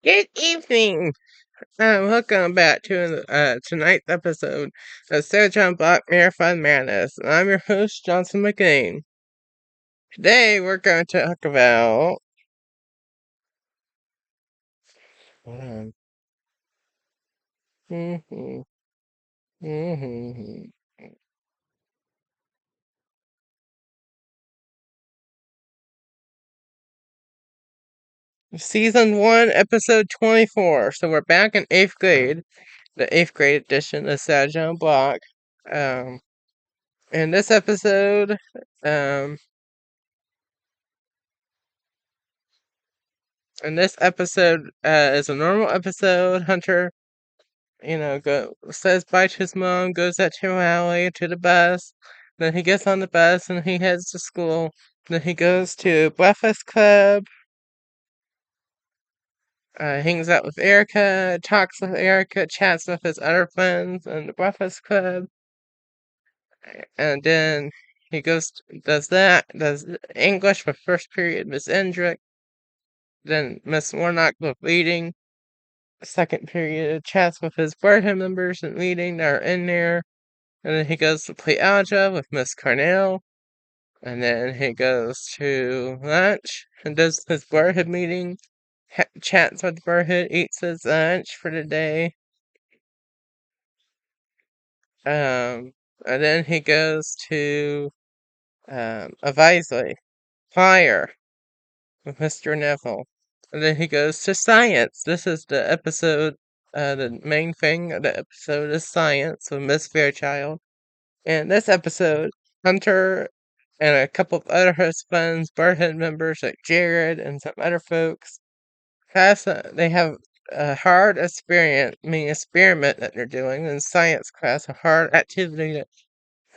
Good evening. Welcome back to tonight's episode of Fairchild Block Marathon Madness. And I'm your host, Johnson McLean. Today we're going to talk about um, mhm, mhm. Season 1, Episode 24. So we're back in 8th grade, the 8th grade edition of Fairchild Block. Um, in this episode, um, is a normal episode. Hunter says bye to his mom, goes out to rally to the bus. Then he gets on the bus and he heads to school. Then he goes to Breakfast Club, hangs out with Erica, talks with Erica, chats with his other friends in the Breakfast Club. And then he does English with first period Miss Endrick. Then Miss Warnock with reading. Second period chats with his board members and reading that are in there. And then he goes to play algebra with Miss Carnell. And then he goes to lunch and does his barhood meeting, chats with barhood, eats his lunch for the day. And then he goes to advisory, fire with Mr. Neville. And then he goes to science. This is the episode, the main thing of the episode is science with Miss Fairchild. In this episode, Hunter and a couple of other host friends, Barhead members like Jared and some other folks, they have a hard experiment that they're doing in science class, a hard activity that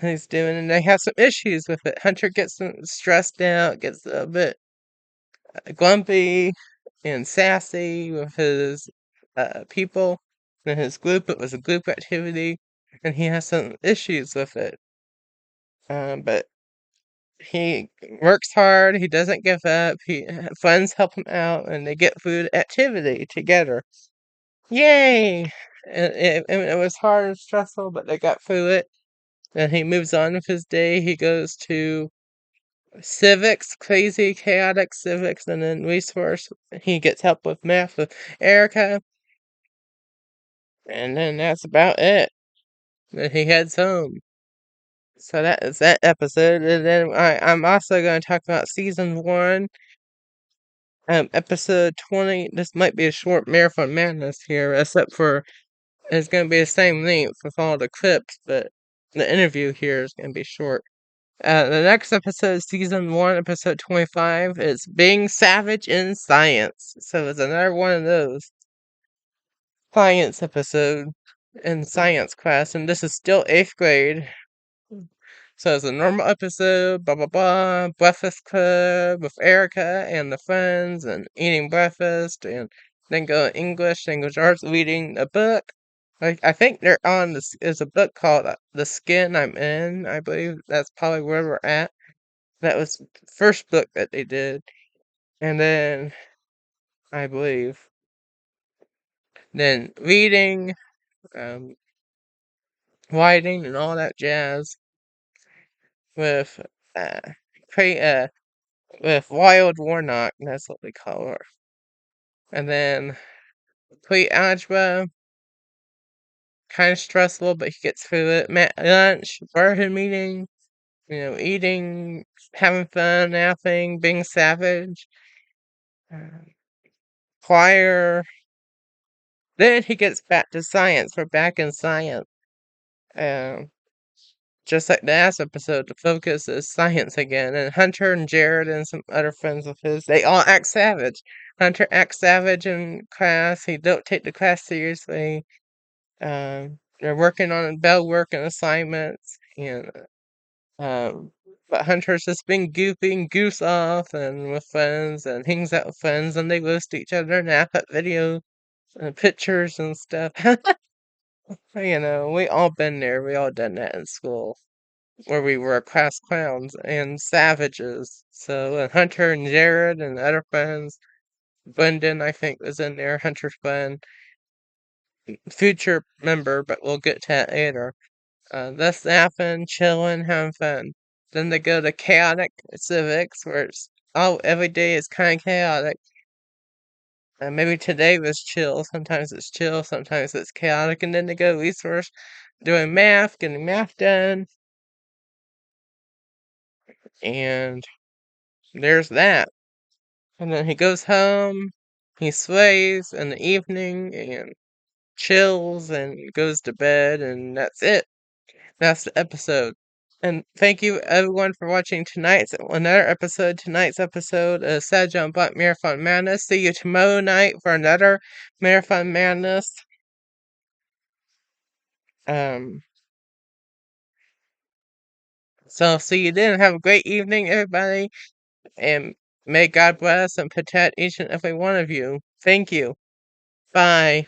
he's doing, and they have some issues with it. Hunter gets stressed out, gets a bit grumpy and sassy with his people in his group. It was a group activity, and he has some issues with it. But he works hard. He doesn't give up. Friends help him out, and they get food activity together. Yay! And it was hard and stressful, but they got through it. And he moves on with his day. He goes to civics, crazy, chaotic civics, and then resource. He gets help with math with Erica, and then that's about it. Then he heads home. So that is that episode. And then I'm also going to talk about season 1. Episode 20. This might be a short marathon madness here, except for it's going to be the same length with all the clips, but the interview here is going to be short. The next episode, season 1, episode 25, is Being Savage in Science. So it's another one of those science episode in science class, and this is still 8th grade. So it's a normal episode, blah blah blah, breakfast club with Erica and the friends, and eating breakfast, and then go English, then go starts reading a book. I think they're on this is a book called The Skin I'm In. I believe that's probably where we're at. That was the first book that they did, and then I believe then reading, um, writing, and all that jazz with uh, cra- uh with Wild Warnock, that's what we call her. And then pre-algebra, kind of stressful, but he gets through it. Lunch, barhood meeting, eating, having fun, laughing, being savage. Uh, choir. Then he gets back to science. We're back in science. Um, just like the last episode, the focus is science again. And Hunter and Jared and some other friends of his, they all act savage. Hunter acts savage in class. He don't take the class seriously. They're working on bell work and assignments, and but Hunter's just being goofy and goose off and with friends and hangs out with friends, and they roast each other and laugh at videos and pictures and stuff. We all been there. We all done that in school, where we were class clowns and savages. So, and Hunter and Jared and other friends, Brendan, I think, was in there. Hunter's Glen. Future member, but we'll get to that later. That's napping, chilling, having fun. Then they go to chaotic civics, where it's every day is kind of chaotic. Maybe today was chill. Sometimes it's chill. Sometimes it's chaotic. And then they go resource, doing math, getting math done, and there's that. And then he goes home. He slays in the evening and chills and goes to bed, and that's it. That's the episode. And thank you everyone for watching tonight's episode of Sad John Black Marathon Madness. See you tomorrow night for another Marathon Madness. So see you then. Have a great evening, everybody, and may God bless and protect each and every one of you. Thank you. Bye.